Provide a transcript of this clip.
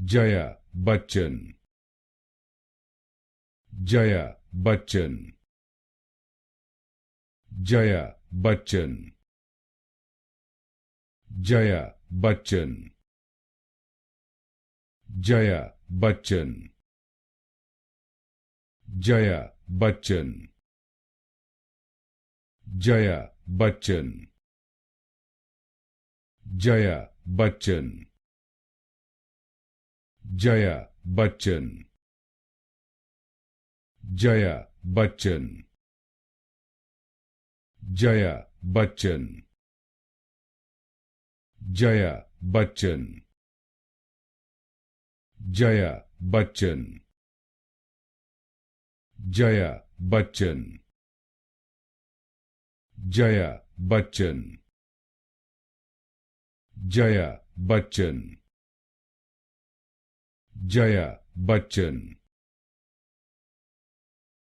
Jaya Bachchan, Jaya Bachchan, Jaya Bachchan, Jaya Bachchan, Jaya Bachchan, Jaya Bachchan, Jaya Bachchan, Jaya Bachchan, Jaya Bachchan, Jaya Bachchan, Jaya Bachchan, Jaya Bachchan, Jaya Bachchan, Jaya Bachchan, Jaya Bachchan, Jaya Bachchan, Jaya Bachchan,